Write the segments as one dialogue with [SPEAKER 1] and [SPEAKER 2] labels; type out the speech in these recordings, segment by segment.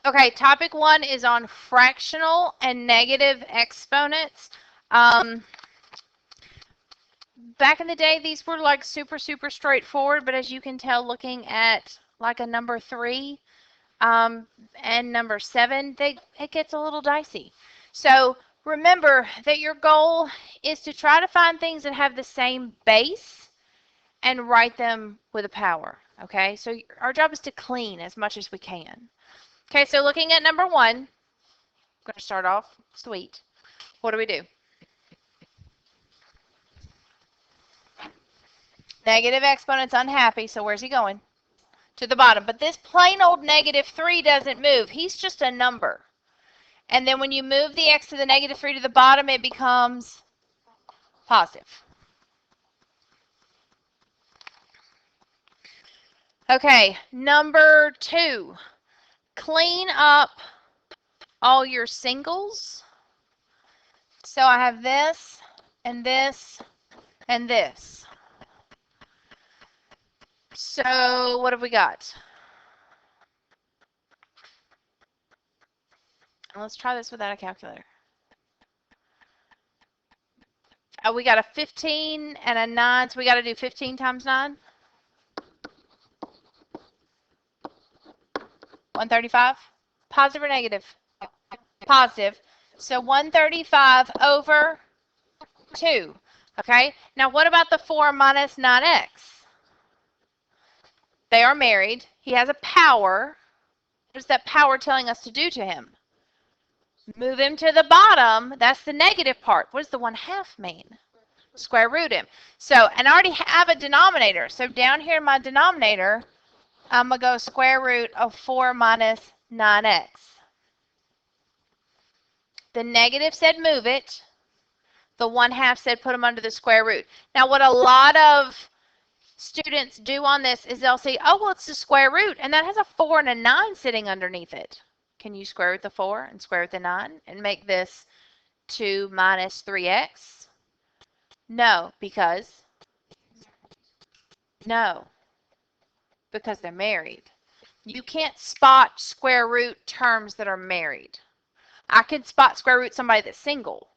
[SPEAKER 1] Okay, topic 1 is on fractional and negative exponents. Um, Back in the day, these were like super straightforward, but as you can tell looking at like a number 3 and number 7, it gets a little dicey. So remember that your goal is to try to find things that have the same base and write them with a power. Okay, so our job is to clean as much as we can. Okay, so looking at number 1, I'm going to start off sweet. What do? Negative exponent's unhappy, so where's he going? To the bottom. But this plain old negative 3 doesn't move. He's just a number. And then when you move the x to the negative 3 to the bottom, it becomes positive. Okay, number 2. Clean up all your singles. So I have this, and this, and this. So what have we got? Let's try this without a calculator. We got a 15 and a 9, so we got to do 15 times 9. 135. Positive or negative? Positive. So 135 over 2. Okay, now what about the 4 minus 9x? They are married. He has a power. What is that power telling us to do to him? Move him to the bottom. That's the negative part. What does the 1/2 mean? Square root him. So, and I already have a denominator. So down here in my denominator, I'm going to go square root of 4 minus 9x. The negative said move it. The 1/2 said put them under the square root. Now, what a lot of students do on this is they'll say, oh, well, it's the square root, and that has a 4 and a 9 sitting underneath it. Can you square root the 4 and square root the 9 and make this 2 minus 3x? No, because they're married. You can't spot square root terms that are married. I could spot square root somebody that's single.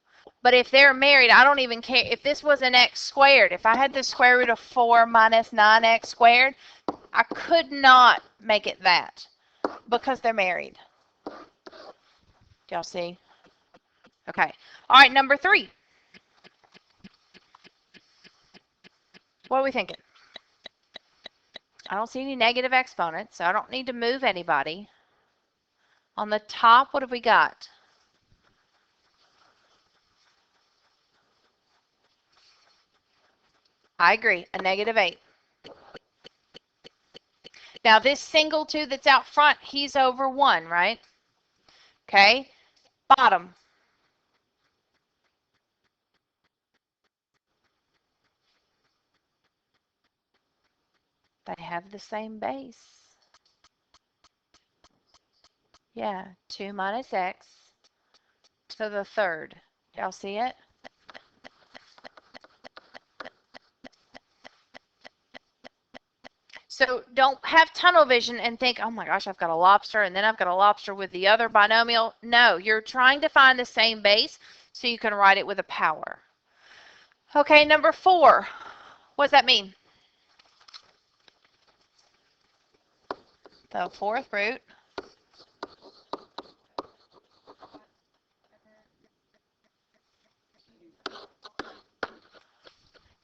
[SPEAKER 1] But if they're married, I don't even care. If this was an x squared, if I had the square root of 4 minus 9x squared, I could not make it that because they're married. Do y'all see? Okay. All right, number 3. What are we thinking? I don't see any negative exponents, so I don't need to move anybody. On the top, what have we got? I agree, a negative 8. Now, this single 2 that's out front, he's over 1, right? Okay. Bottom. They have the same base. Yeah, 2 minus x to the 3rd. Y'all see it? So don't have tunnel vision and think, oh my gosh, I've got a lobster and then I've got a lobster with the other binomial. No, you're trying to find the same base so you can write it with a power. Okay, number 4. What does that mean? The 4th root.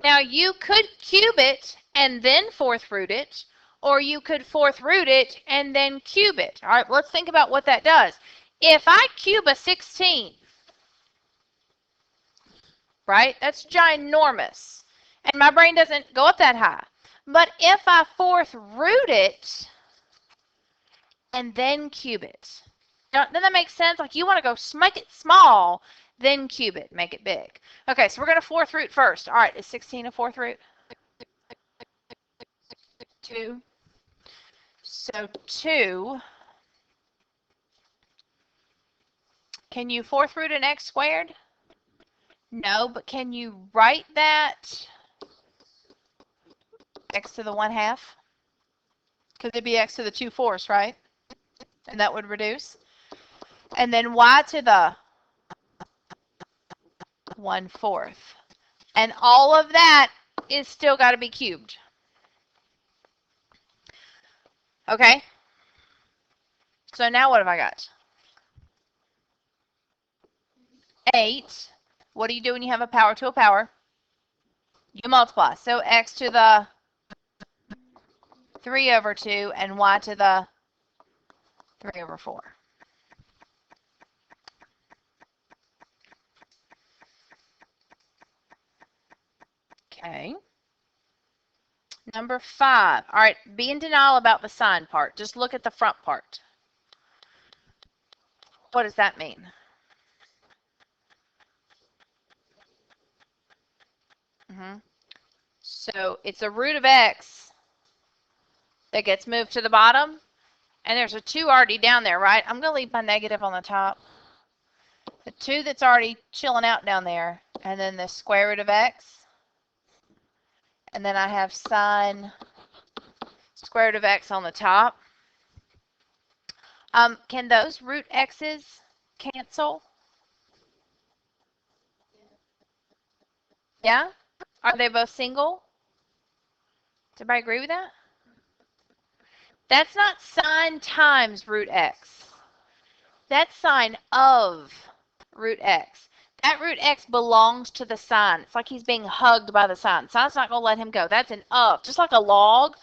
[SPEAKER 1] Now you could cube it and then 4th root it, or you could 4th root it and then cube it. All right, let's think about what that does. If I cube a 16, right, that's ginormous, and my brain doesn't go up that high. But if I 4th root it and then cube it, doesn't that make sense? Like you want to go make it small, then cube it, make it big. Okay, so we're going to 4th root first. All right, is 16 a 4th root? 2. So 2. Can you 4th root an x squared? No, but can you write that x to the 1/2? Because it'd be x to the 2/4, right? and that would reduce. And then y to the 1/4. And all of that is still got to be cubed. Okay? So now what have I got? 8. What do you do when you have a power to a power? You multiply. So x to the 3/2 and y to the 3/4. Okay. Number 5. All right, be in denial about the sign part. Just look at the front part. What does that mean? So it's a root of x that gets moved to the bottom, and there's a 2 already down there, right? I'm going to leave my negative on the top. The 2 that's already chilling out down there, and then the square root of x, and then I have sine square root of x on the top. Can those root x's cancel? Yeah? Are they both single? Does everybody agree with that? That's not sine times root x. That's sine of root x. That root x belongs to the sine. It's like he's being hugged by the sine. Sine's not going to let him go. That's an of, just like a log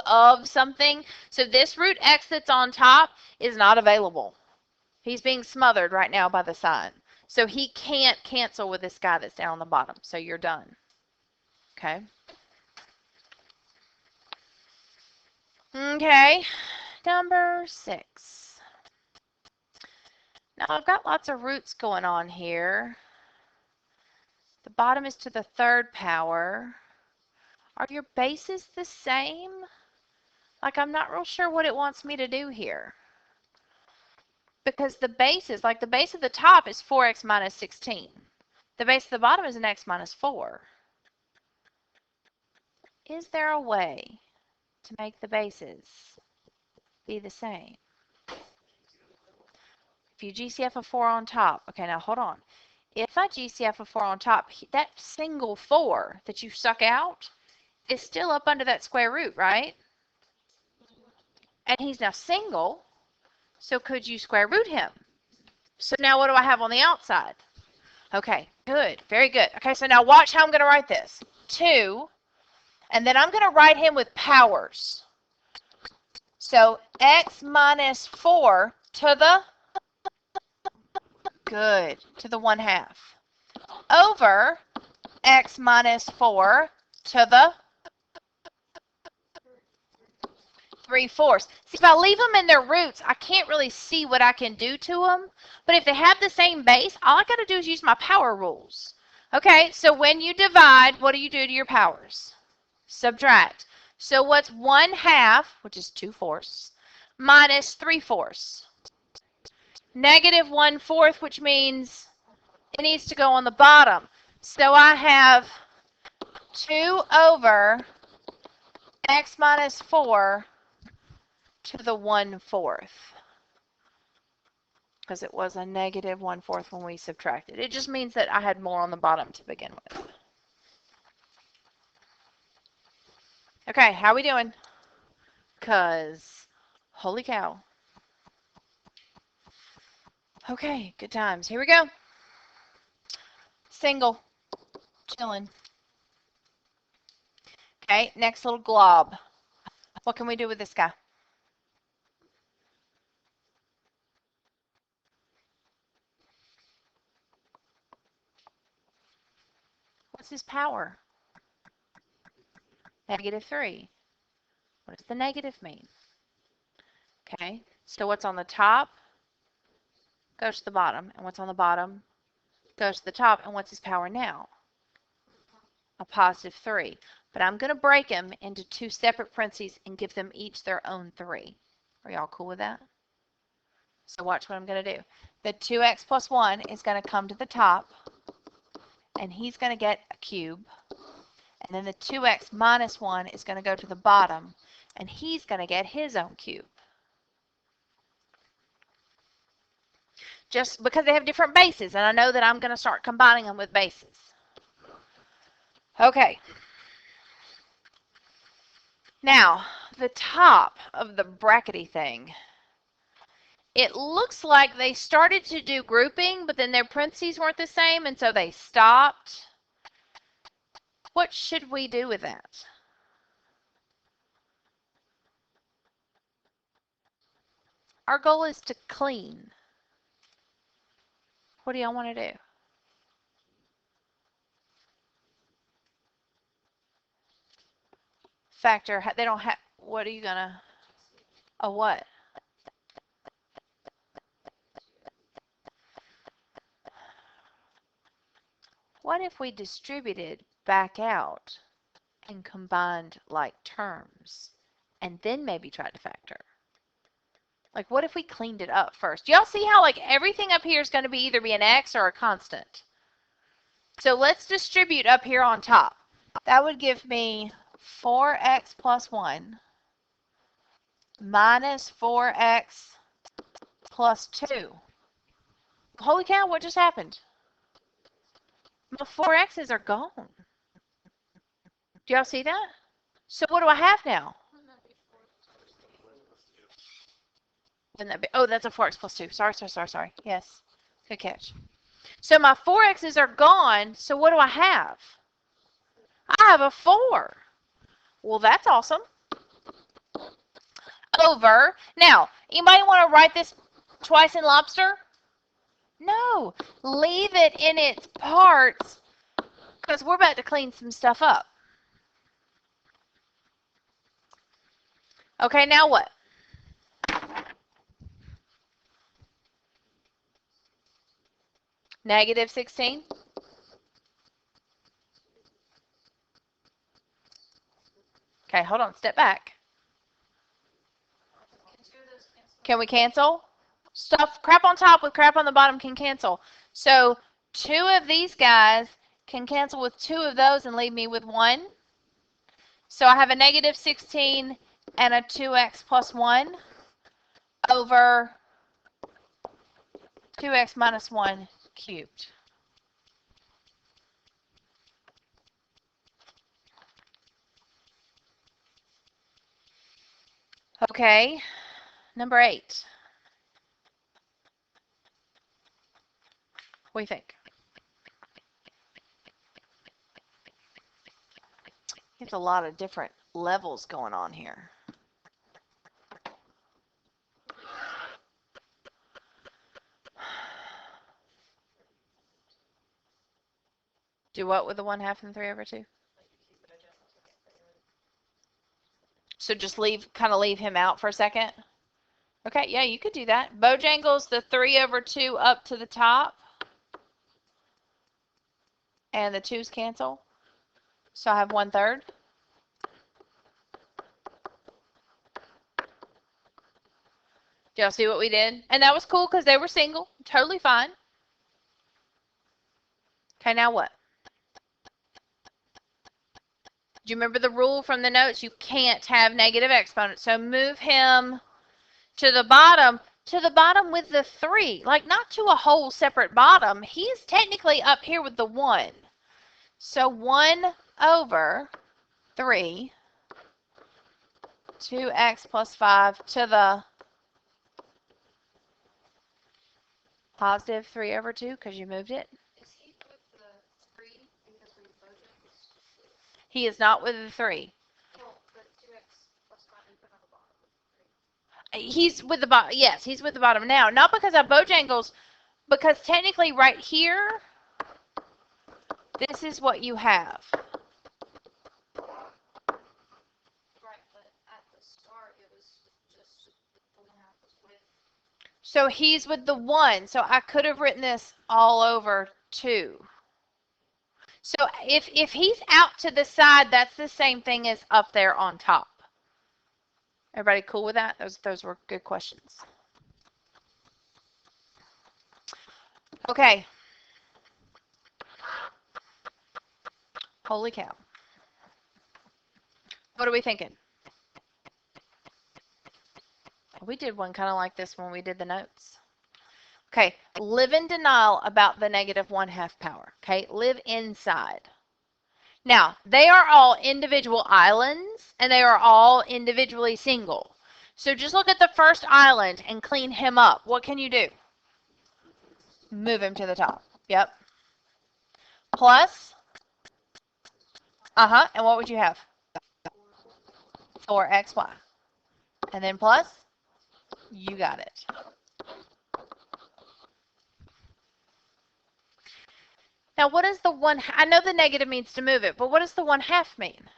[SPEAKER 1] of something. So this root x that's on top is not available. He's being smothered right now by the sine. So he can't cancel with this guy that's down on the bottom. So you're done. Okay. Okay. Number 6. Now I've got lots of roots going on here. The bottom is to the 3rd power. Are your bases the same? Like, I'm not real sure what it wants me to do here. Because the bases, like the base of the top is 4x minus 16. The base of the bottom is an x minus 4. Is there a way to make the bases be the same? If you GCF a 4 on top, okay, now hold on. If I GCF a 4 on top, that single 4 that you suck out is still up under that square root, right? And he's now single, so could you square root him? So now what do I have on the outside? Okay, good, very good. Okay, so now watch how I'm going to write this. 2, and then I'm going to write him with powers. So x minus 4 to the, good, to the 1/2, over x minus 4 to the 3/4. See, if I leave them in their roots, I can't really see what I can do to them. But if they have the same base, all I got to do is use my power rules. Okay, so when you divide, what do you do to your powers? Subtract. So what's 1/2, which is 2/4, minus 3/4? Negative 1/4, which means it needs to go on the bottom. So I have 2 over x minus 4 to the 1/4, because it was a negative 1/4 when we subtracted. It just means that I had more on the bottom to begin with. Okay, how are we doing? Because, holy cow. Okay, good times. Here we go. Single, chilling. Okay, next little glob. What can we do with this guy? What's his power? -3. What does the negative mean? Okay, so what's on the top goes to the bottom, and what's on the bottom goes to the top, and what's his power now? A +3. But I'm going to break them into 2 separate parentheses and give them each their own 3. Are y'all cool with that? So watch what I'm going to do. The 2x plus 1 is going to come to the top, and he's going to get a cube. And then the 2x minus 1 is going to go to the bottom, and he's going to get his own cube. just because they have different bases, and I know that I'm going to start combining them with bases. Okay. Now, the top of the brackety thing, it looks like they started to do grouping, but then their parentheses weren't the same, and so they stopped. What should we do with that? Our goal is to clean. What do y'all want to do? Factor, they don't have, what are you going to, a what? What if we distributed back out and combined like terms and then maybe tried to factor? Like, what if we cleaned it up first? Y'all see how like everything up here is going to be either be an x or a constant? So let's distribute up here on top. That would give me 4x plus 1 minus 4x plus 2. Holy cow, what just happened? My 4x's are gone. Do y'all see that? So what do I have now? Wouldn't that be, oh, that's a 4x plus 2. Sorry. Yes, good catch. So my 4x's are gone, so what do I have? I have a 4. Well, that's awesome. Over. Now, anybody want to write this twice in lobster? No. Leave it in its parts because we're about to clean some stuff up. Okay, now what? Negative 16. Okay, hold on. Step back. Can we cancel? Stuff, crap on top with crap on the bottom can cancel. So 2 of these guys can cancel with 2 of those and leave me with 1. So I have a negative 16 and a 2x plus 1 over 2x minus 1 cubed. Okay, number 8. What do you think? There's a lot of different levels going on here. Do what with the 1/2 and 3/2? So just kind of leave him out for a second. Okay, yeah, you could do that. Bojangles the 3/2 up to the top. And the 2's cancel. So I have 1/3. Do y'all see what we did? And that was cool because they were single. Totally fine. Okay, now what? Do you remember the rule from the notes? You can't have negative exponents. So move him to the bottom with the 3. Like, not to a whole separate bottom. He's technically up here with the 1. So 1 over 3, 2x plus 5 to the positive 3/2 because you moved it.
[SPEAKER 2] Is he with the 3 because we Bojangles?
[SPEAKER 1] He is not with the 3.
[SPEAKER 2] Well, but 2x plus 5 we put on the bottom.
[SPEAKER 1] He's with the bottom. Yes, he's with the bottom now. Not because of Bojangles, because technically right here, this is what you have.
[SPEAKER 2] Right, but at the start it was just the 1/2 was with.
[SPEAKER 1] So he's with the 1. So I could have written this all over 2. So if he's out to the side, that's the same thing as up there on top. Everybody cool with that? Those were good questions. Okay. Holy cow. What are we thinking? We did one kind of like this when we did the notes. Okay, live in denial about the negative 1/2 power. Okay, live inside. Now, they are all individual islands, and they are all individually single. So just look at the first island and clean him up. What can you do? Move him to the top. Yep. Plus, and what would you have? 4xy. And then plus, you got it. Now, what is the 1? I know the negative means to move it, but what does the 1/2 mean?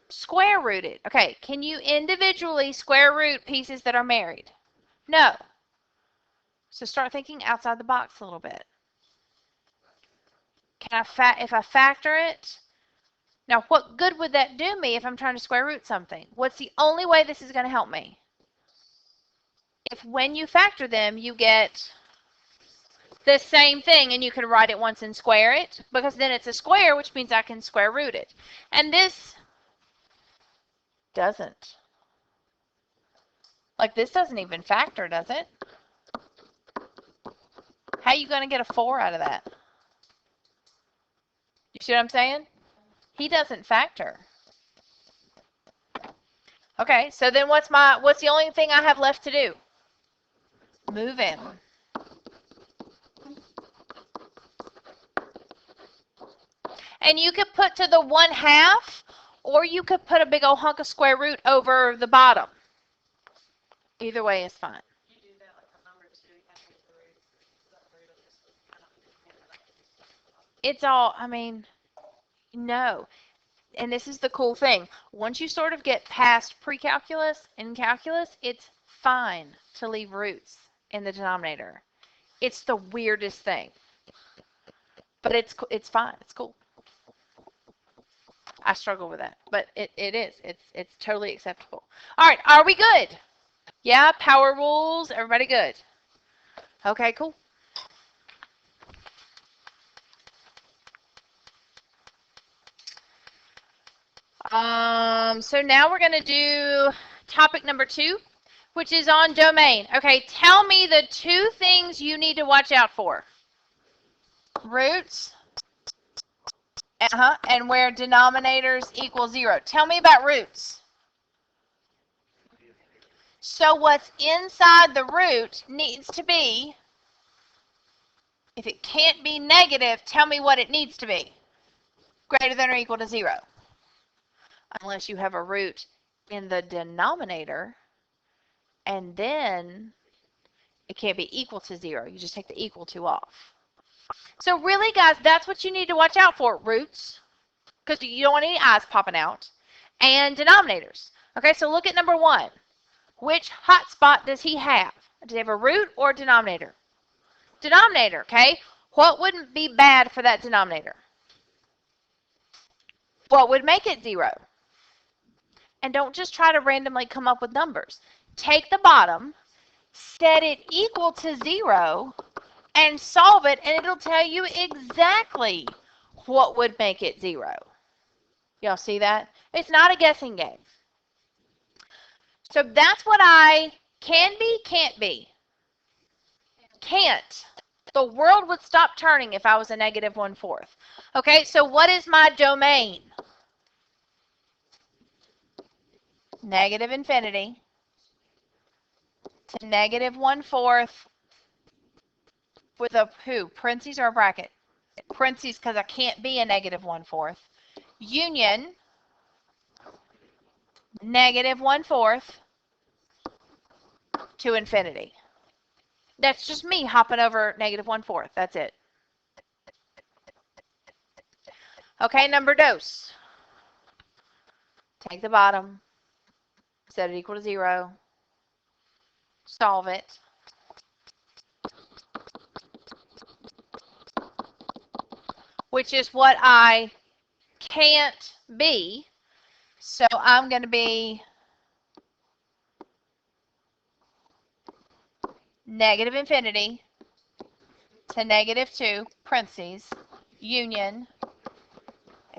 [SPEAKER 1] Square root it. Okay, can you individually square root pieces that are married? No. So start thinking outside the box a little bit. Can if I factor it, now what good would that do me if I'm trying to square root something? What's the only way this is going to help me? If when you factor them, you get the same thing, and you can write it once and square it, because then it's a square, which means I can square root it. And this doesn't. Like, this doesn't even factor, does it? How are you going to get a 4 out of that? You see what I'm saying? He doesn't factor. Okay, so then what's the only thing I have left to do? Move him. And you could put to the 1/2, or you could put a big old hunk of square root over the bottom. Either way is fine.
[SPEAKER 2] You do that like a number 2, you have to get the root of this.
[SPEAKER 1] It's all, I mean, no. And this is the cool thing. Once you sort of get past pre-calculus and calculus, it's fine to leave roots in the denominator. It's the weirdest thing. But it's fine. It's cool. I struggle with that, but it is. It's totally acceptable. All right, are we good? Yeah, power rules. Everybody good? Okay, cool. So now we're going to do topic number 2, which is on domain. Okay, tell me the 2 things you need to watch out for. Roots. And where denominators equal 0. Tell me about roots. So what's inside the root needs to be, if it can't be negative, tell me what it needs to be. Greater than or equal to 0. Unless you have a root in the denominator, and then it can't be equal to 0. You just take the equal to off. So really, guys, that's what you need to watch out for. Roots, because you don't want any eyes popping out, and denominators. Okay, so look at number 1. Which hotspot does he have? Does he have a root or a denominator? Denominator, okay? What wouldn't be bad for that denominator? What would make it 0? And don't just try to randomly come up with numbers. Take the bottom, set it equal to 0, and solve it, and it'll tell you exactly what would make it 0. Y'all see that? It's not a guessing game. So that's what I can be, can't be. Can't. The world would stop turning if I was a negative 1/4. Okay, so what is my domain? Negative infinity to negative 1/4 with a who? Parentheses or a bracket? Parentheses, because I can't be a negative 1/4. Union negative 1/4 to infinity. That's just me hopping over negative 1/4. That's it. Okay, number dos. Take the bottom, set it equal to 0, solve it. Which is what I can't be. So I'm going to be negative infinity to negative 2, parentheses, union.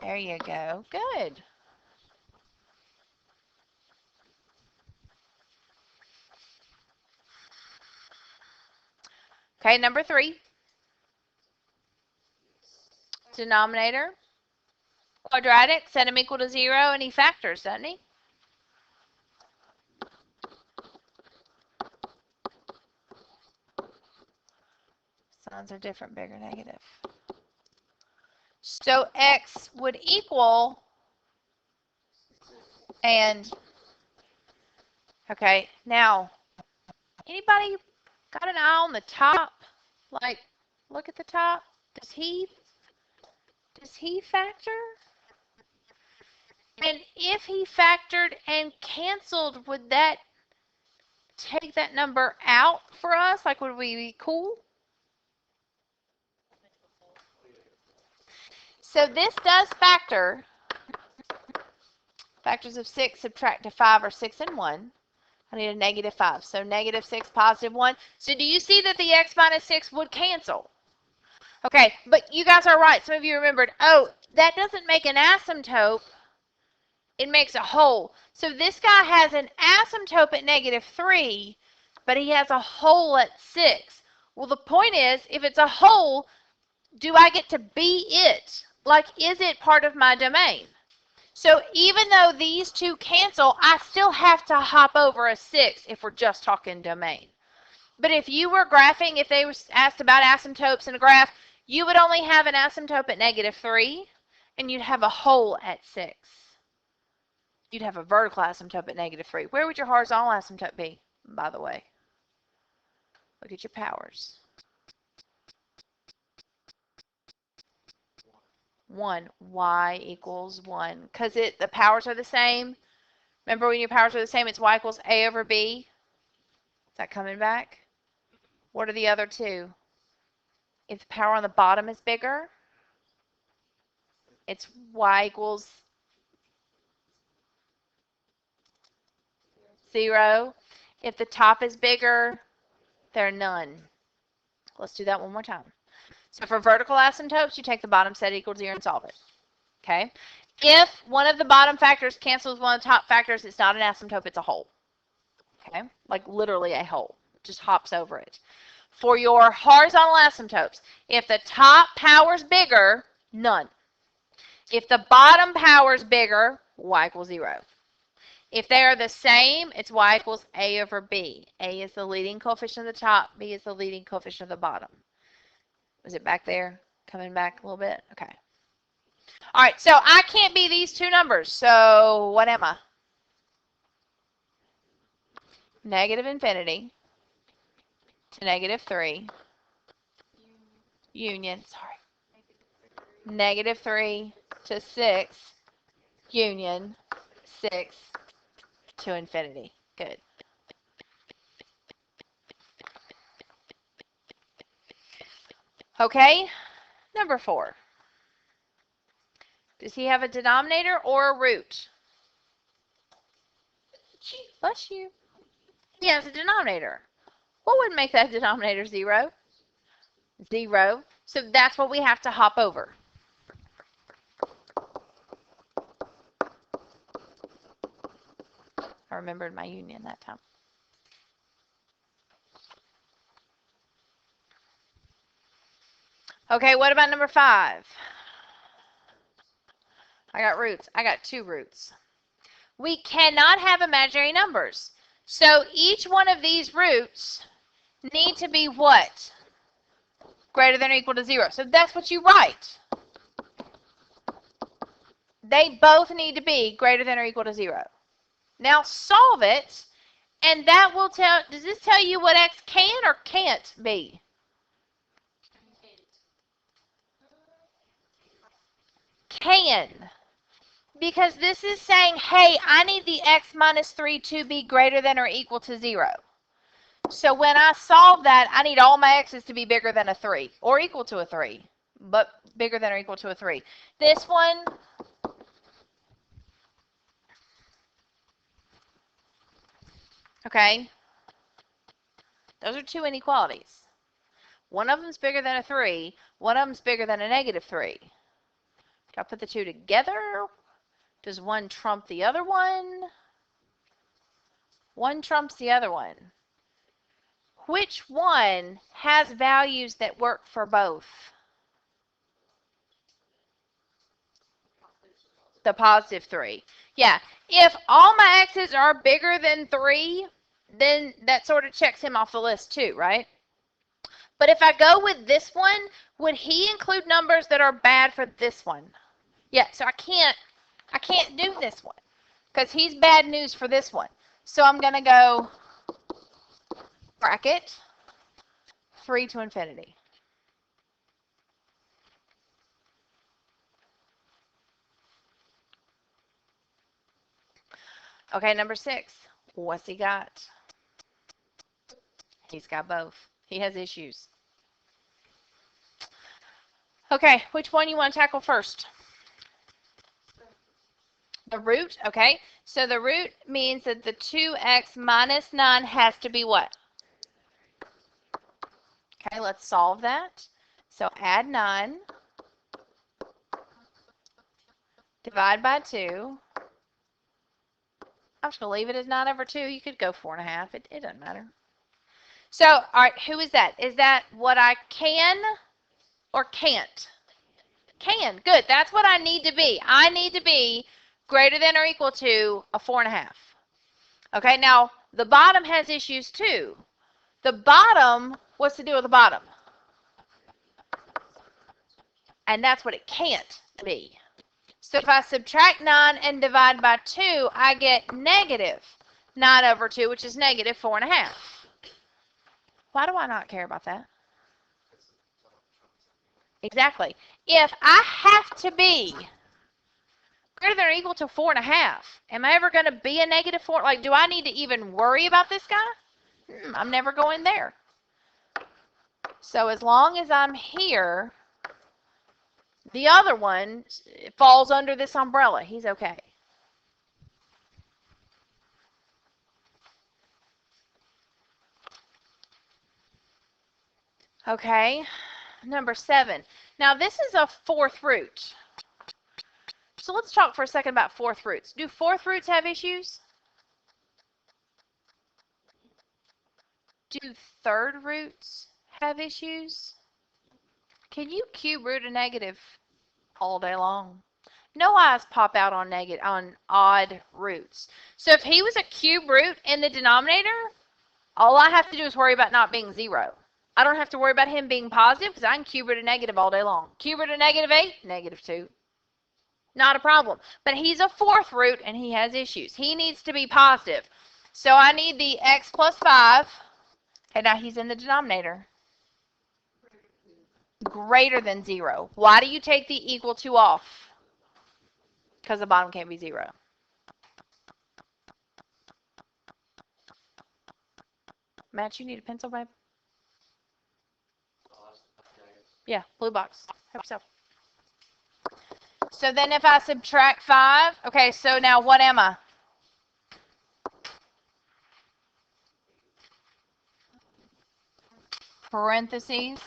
[SPEAKER 1] There you go. Good. Okay, number 3. Denominator. Quadratic, set him equal to 0, and he factors, doesn't he? Signs are different, bigger, negative. So x would equal, and, okay, now, anybody got an eye on the top? Like, look at the top. Does he factor? And if he factored and canceled, would that take that number out for us? Like, would we be cool? So this does factor. Factors of 6 subtract to 5 are 6 and 1. I need a negative 5. So negative 6, positive 1. So do you see that the x minus 6 would cancel? Okay, but you guys are right. Some of you remembered, oh, that doesn't make an asymptote. It makes a hole. So this guy has an asymptote at negative 3, but he has a hole at 6. Well, the point is, if it's a hole, do I get to be it? Like, is it part of my domain? So even though these two cancel, I still have to hop over a 6 if we're just talking domain. But if you were graphing, if they were asked about asymptotes in a graph, you would only have an asymptote at negative 3, and you'd have a hole at 6. You'd have a vertical asymptote at negative 3. Where would your horizontal asymptote be, by the way? Look at your powers. 1. Y equals 1. Because the powers are the same. Remember when your powers are the same, it's y equals a over b? Is that coming back? What are the other two? If the power on the bottom is bigger, it's y equals 0. If the top is bigger, they're none. Let's do that one more time. So for vertical asymptotes, you take the bottom set equal to 0 and solve it. Okay? If one of the bottom factors cancels one of the top factors, it's not an asymptote, it's a hole. Okay? Like literally a hole. It just hops over it. For your horizontal asymptotes, if the top power is bigger, none. If the bottom power is bigger, y equals 0. If they are the same, it's y equals a over b. A is the leading coefficient of the top, b is the leading coefficient of the bottom. Was it back there? Coming back a little bit? Okay. All right, so I can't be these two numbers. So what am I? Negative infinity to negative 3. Union, sorry. Negative 3 to 6. Union, 6 to infinity. Good. Okay, number 4. Does he have a denominator or a root? Bless you. He has a denominator. What would make that denominator 0? 0. So that's what we have to hop over. I remembered my union that time. Okay, what about number 5? I got roots. I got 2 roots. We cannot have imaginary numbers. So each one of these roots need to be what? Greater than or equal to 0. So that's what you write. They both need to be greater than or equal to 0. Now solve it, and that will tell, does this tell you what x can or can't be? Can. Because this is saying, hey, I need the x minus 3 to be greater than or equal to 0. So when I solve that, I need all my x's to be bigger than a 3 or equal to a 3, but bigger than or equal to a 3. This one, okay, those are 2 inequalities. One of them is bigger than a 3. One of them is bigger than a negative 3. Do I put the 2 together? Does one trump the other one? One trumps the other one. which one has values that work for both? The positive 3. Yeah. If all my x's are bigger than 3, then that sort of checks him off the list too, right? But if I go with this one, would he include numbers that are bad for this one? Yeah, so I can't do this one because he's bad news for this one. So I'm going to go bracket 3 to infinity. Okay, number 6. What's he got? He's got both. He has issues. Okay, which one you want to tackle first? The root, okay. So the root means that the 2x minus 9 has to be what? Okay, let's solve that. So add 9. Divide by 2. I'm just going to leave it as 9 over 2. You could go 4.5. It doesn't matter. So, all right, who is that? Is that what I can or can't? Can. Good. That's what I need to be. I need to be greater than or equal to a 4.5. Okay, now the bottom has issues too. The bottom, what's the deal with the bottom? And that's what it can't be. So if I subtract 9 and divide by 2, I get negative 9 over 2, which is negative 4.5. Why do I not care about that? Exactly. If I have to be greater than or equal to 4.5, am I ever going to be a negative 4? Like, do I need to even worry about this guy? I'm never going there. So as long as I'm here, the other one falls under this umbrella. He's okay. Okay, number 7. Now this is a fourth root. So let's talk for a second about fourth roots. Do fourth roots have issues? Do third roots have issues? Can you cube root a negative all day long? No eyes pop out on odd roots. So if he was a cube root in the denominator, all I have to do is worry about not being 0. I don't have to worry about him being positive because I can cube root a negative all day long. Cube root a negative 8, negative 2. Not a problem. But he's a fourth root and he has issues. He needs to be positive. So I need the x plus 5. Okay, now he's in the denominator. Greater than 0. Why do you take the equal to off? Because the bottom can't be 0. Matt, you need a pencil, babe? Yeah, blue box. Help yourself. So then if I subtract 5, okay, so now what am I? Parentheses,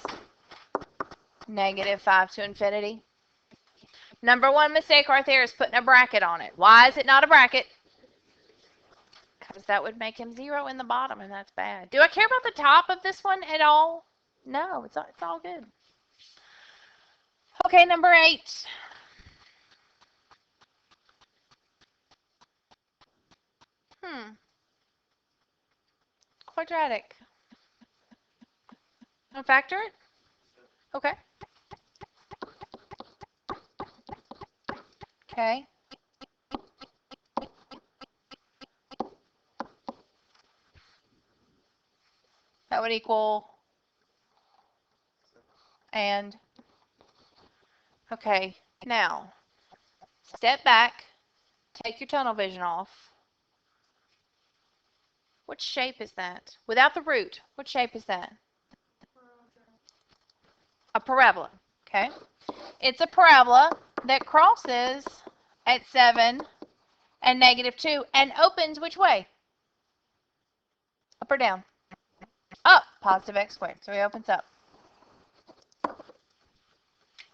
[SPEAKER 1] negative 5 to infinity. Number one mistake right there is putting a bracket on it. Why is it not a bracket? Because that would make him 0 in the bottom, and that's bad. Do I care about the top of this one at all? No, it's all good. Okay, number 8. Quadratic. Want to factor it? Okay. Okay. That would equal, and, okay, now, step back, take your tunnel vision off. What shape is that? Without the root, what shape is that? A parabola, okay? It's a parabola that crosses at 7 and negative 2 and opens which way? Up or down? Up, positive x squared. So he opens up.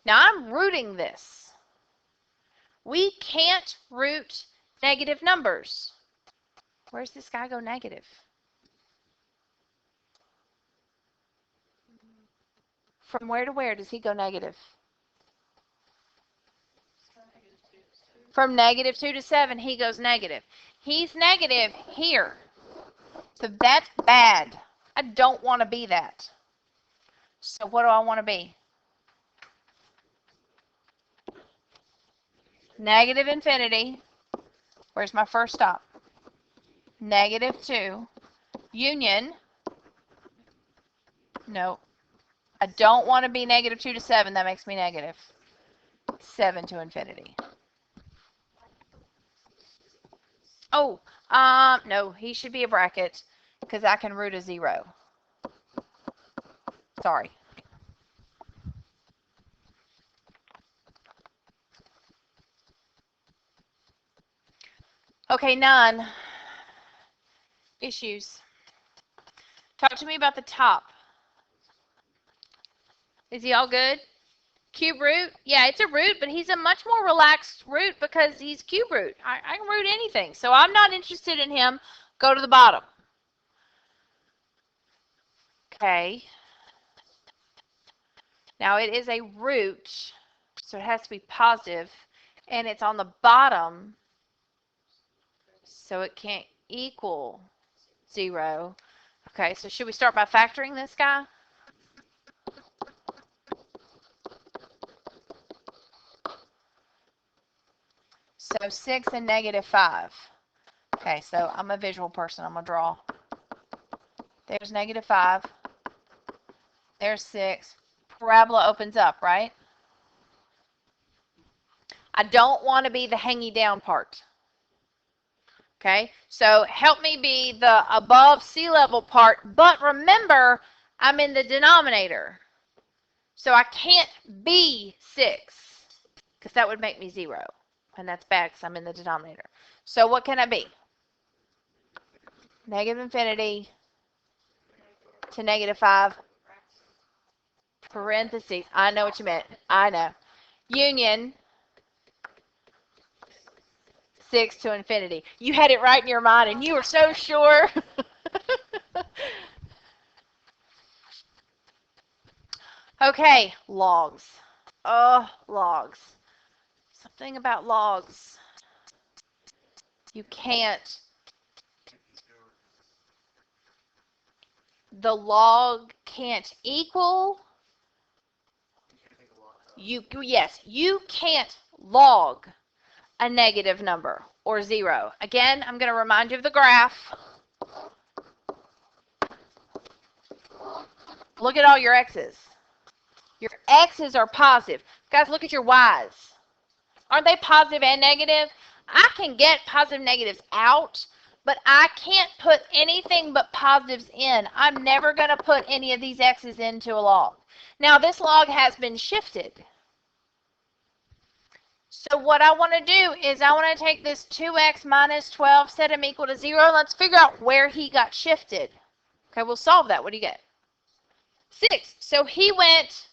[SPEAKER 1] Now I'm rooting this. We can't root negative numbers. Where's this guy go negative? From where to where does he go negative? From -2 to 7, he goes negative. He's negative here. So that's bad. I don't want to be that. So what do I want to be? Negative infinity. Where's my first stop? -2. Union. No. I don't want to be -2 to 7. That makes me negative. 7 to infinity. Oh, no, he should be a bracket because I can root a 0. Sorry. Okay, none. Issues. Talk to me about the top. Is he all good? Cube root? Yeah, it's a root, but he's a much more relaxed root because he's cube root. I can root anything. So I'm not interested in him. Go to the bottom. Okay. Now it is a root, so it has to be positive, and it's on the bottom, so it can't equal 0. Okay, so should we start by factoring this guy? So 6 and -5. Okay, so I'm a visual person. I'm going to draw. There's -5. There's 6. Parabola opens up, right? I don't want to be the hangy down part. Okay, so help me be the above sea level part, but remember, I'm in the denominator. So I can't be 6, because that would make me 0. And that's bad because I'm in the denominator. So what can I be? Negative infinity to -5. Parentheses. I know what you meant. I know. Union 6 to infinity. You had it right in your mind, and you were so sure. Okay, logs. Oh, logs. Something about logs. You can't. The log can't equal. Yes, you can't log a negative number or 0. Again, I'm going to remind you of the graph. Look at all your x's. Your x's are positive. Guys, look at your y's. Aren't they positive and negative? I can get positive negatives out, but I can't put anything but positives in. I'm never going to put any of these x's into a log. Now, this log has been shifted. So what I want to do is I want to take this 2x minus 12, set him equal to 0. Let's figure out where he got shifted. Okay, we'll solve that. What do you get? 6. So he went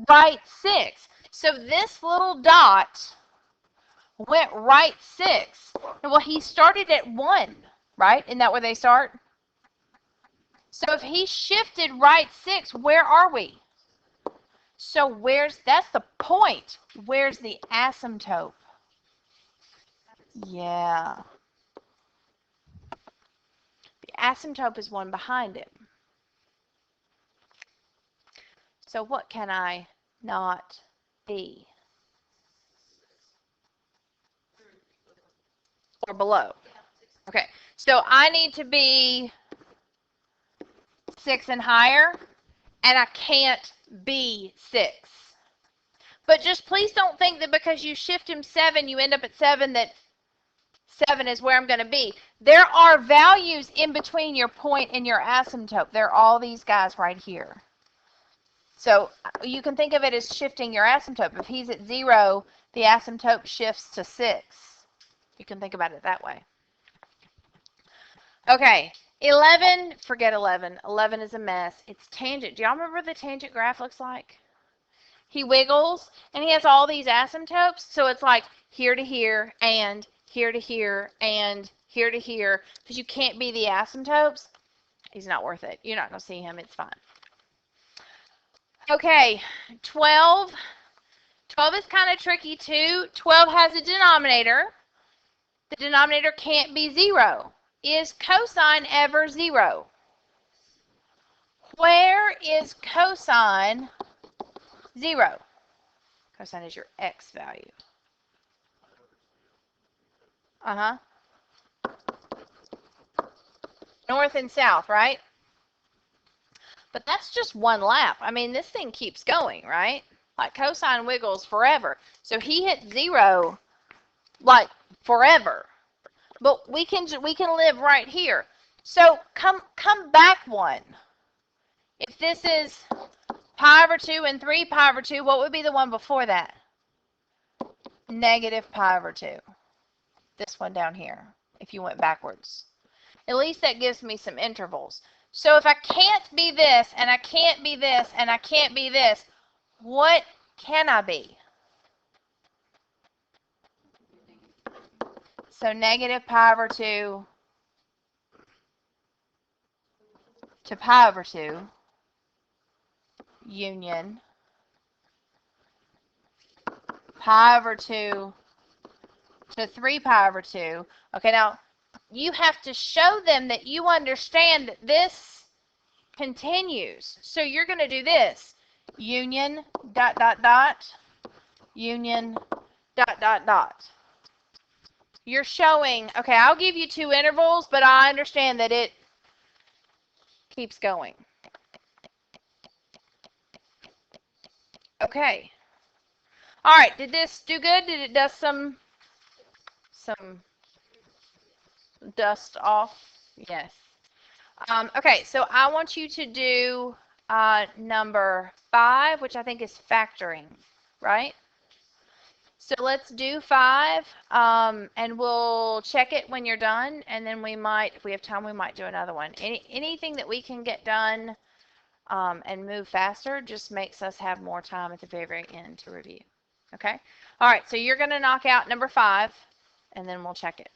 [SPEAKER 1] right 6. So this little dot went right 6. Well, he started at 1, right? Isn't that where they start? So if he shifted right 6, where are we? So that's the point. Where's the asymptote? Yeah. The asymptote is one behind it. So what can I not be? Or below. Okay, so I need to be 6 and higher, and I can't be 6. But just please don't think that because you shift him 7, you end up at 7, that 7 is where I'm going to be. There are values in between your point and your asymptote. There are all these guys right here. So you can think of it as shifting your asymptote. If he's at 0, the asymptote shifts to 6. You can think about it that way. Okay, 11, forget 11. 11 is a mess. It's tangent. Do y'all remember what the tangent graph looks like? He wiggles, and he has all these asymptotes, so it's like here to here, and here to here, and here to here, because you can't be the asymptotes. He's not worth it. You're not going to see him. It's fine. Okay, 12. 12 is kind of tricky too. 12 has a denominator. The denominator can't be 0. Is cosine ever 0? Where is cosine 0? Cosine is your x value. Uh-huh. North and south, right? But that's just one lap. I mean, this thing keeps going, right? Like cosine wiggles forever. So he hit 0 like forever. But we can live right here. So come back one. If this is pi over 2 and 3 pi over 2, what would be the one before that? Negative pi over 2. This one down here, if you went backwards. At least that gives me some intervals. So if I can't be this, and I can't be this, and I can't be this, what can I be? So negative pi over 2 to pi over 2 union pi over 2 to 3 pi over 2. Okay, now you have to show them that you understand that this continues. So you're going to do this. Union dot dot dot union dot dot dot. You're showing, okay, I'll give you 2 intervals, but I understand that it keeps going. Okay. All right, did this do good? Did it dust some dust off? Yes. Okay, so I want you to do number 5, which I think is factoring, right? So let's do 5, and we'll check it when you're done, and then we might, if we have time, we might do another one. Anything that we can get done and move faster just makes us have more time at the very, very end to review. Okay? All right, so you're going to knock out number 5, and then we'll check it.